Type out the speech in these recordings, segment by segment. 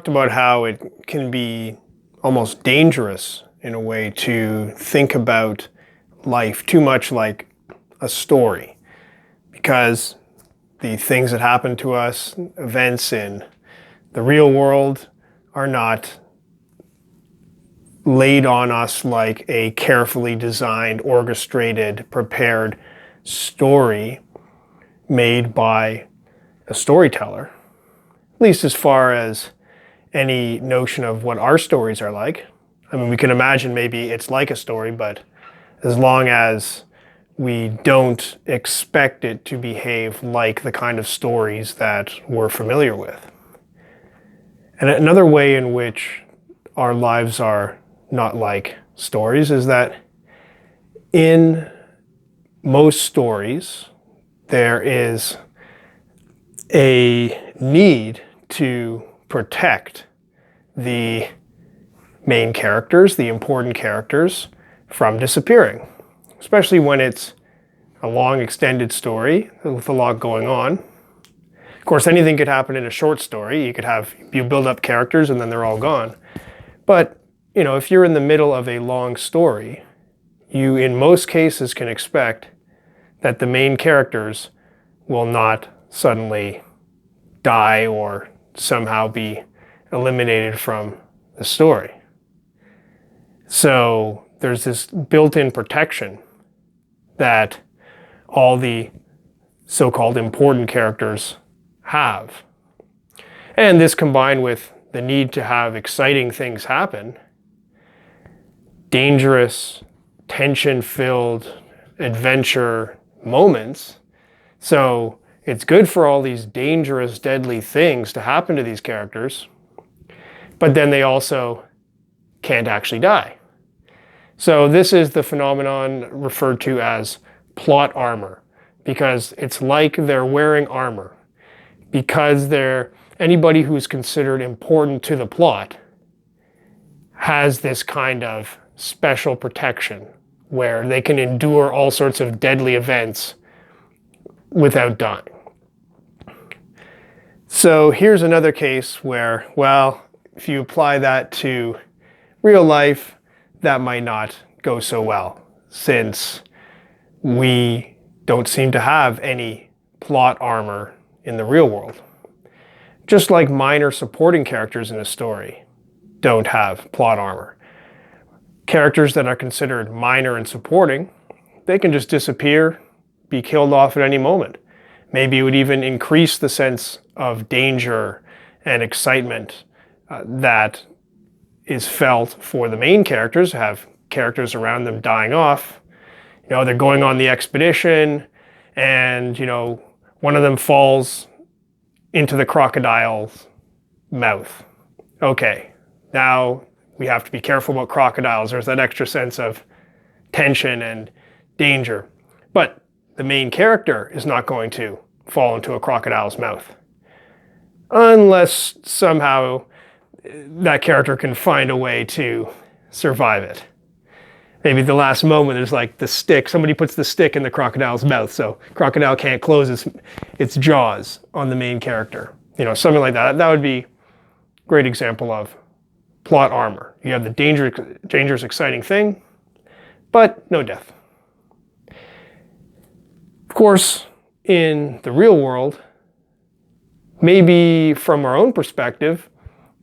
talked about how it can be almost dangerous in a way to think about life too much like a story, because the things that happen to us, events in the real world, are not laid on us like a carefully designed, orchestrated, prepared story made by a storyteller, at least as far as any notion of what our stories are like. I mean, we can imagine maybe it's like a story, but as long as we don't expect it to behave like the kind of stories that we're familiar with. And another way in which our lives are not like stories is that in most stories, there is a need to protect the main characters, the important characters, from disappearing, especially when it's a long extended story with a lot going on. Of course, anything could happen in a short story. You build up characters and then they're all gone. But, if you're in the middle of a long story, you in most cases can expect that the main characters will not suddenly die or somehow be eliminated from the story. So there's this built-in protection that all the so-called important characters have. And this combined with the need to have exciting things happen, dangerous, tension-filled adventure moments. So it's good for all these dangerous, deadly things to happen to these characters, but then they also can't actually die. So this is the phenomenon referred to as plot armor, because it's like they're wearing armor. Because anybody who's considered important to the plot has this kind of special protection where they can endure all sorts of deadly events without dying. So here's another case where, well, if you apply that to real life, that might not go so well, since we don't seem to have any plot armor in the real world. Just like minor supporting characters in a story don't have plot armor. Characters that are considered minor and supporting, they can just disappear, be killed off at any moment. Maybe it would even increase the sense of danger and excitement that is felt for the main characters, have characters around them dying off. They're going on the expedition and, one of them falls into the crocodile's mouth. Okay, now we have to be careful about crocodiles. There's that extra sense of tension and danger. But the main character is not going to fall into a crocodile's mouth, unless somehow that character can find a way to survive it. Maybe the last moment is like the stick. Somebody puts the stick in the crocodile's mouth, so crocodile can't close its jaws on the main character. Something like that. That would be a great example of plot armor. You have the dangerous, exciting thing, but no death. Of course, in the real world, maybe from our own perspective,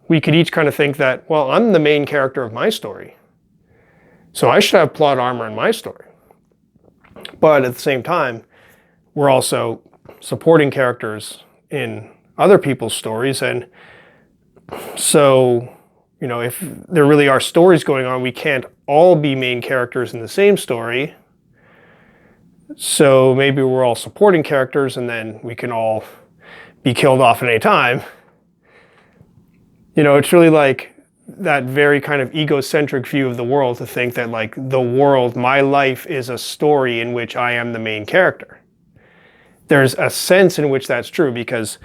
we could each kind of think that, well, I'm the main character of my story, so I should have plot armor in my story. But at the same time, we're also supporting characters in other people's stories. And so, if there really are stories going on, we can't all be main characters in the same story. So maybe we're all supporting characters and then we can all be killed off at any time. It's really like that very kind of egocentric view of the world to think that like the world, my life is a story in which I am the main character. There's a sense in which that's true because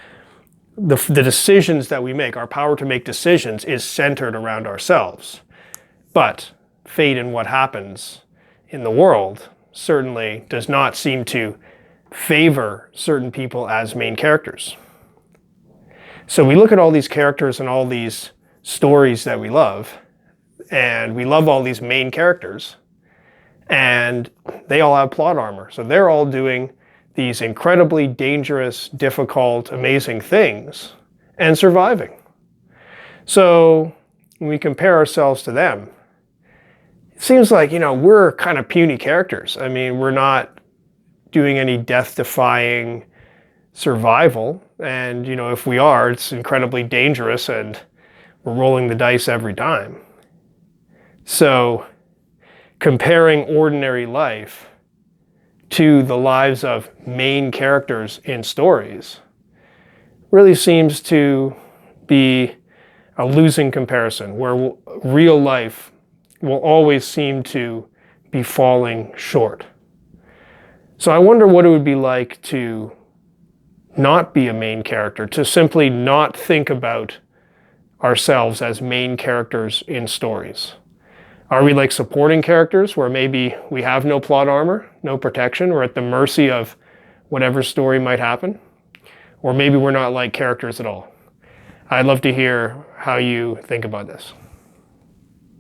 the decisions that we make, our power to make decisions is centered around ourselves. But fate and what happens in the world certainly does not seem to favor certain people as main characters. So we look at all these characters and all these stories that we love, and we love all these main characters, and they all have plot armor. So they're all doing these incredibly dangerous, difficult, amazing things and surviving. So when we compare ourselves to them, it seems like, we're kind of puny characters. I mean, we're not doing any death-defying survival. And, if we are, it's incredibly dangerous and we're rolling the dice every time. So comparing ordinary life to the lives of main characters in stories really seems to be a losing comparison, where real life will always seem to be falling short. So I wonder what it would be like to not be a main character, to simply not think about ourselves as main characters in stories. Are we like supporting characters where maybe we have no plot armor, no protection, we're at the mercy of whatever story might happen? Or maybe we're not like characters at all. I'd love to hear how you think about this.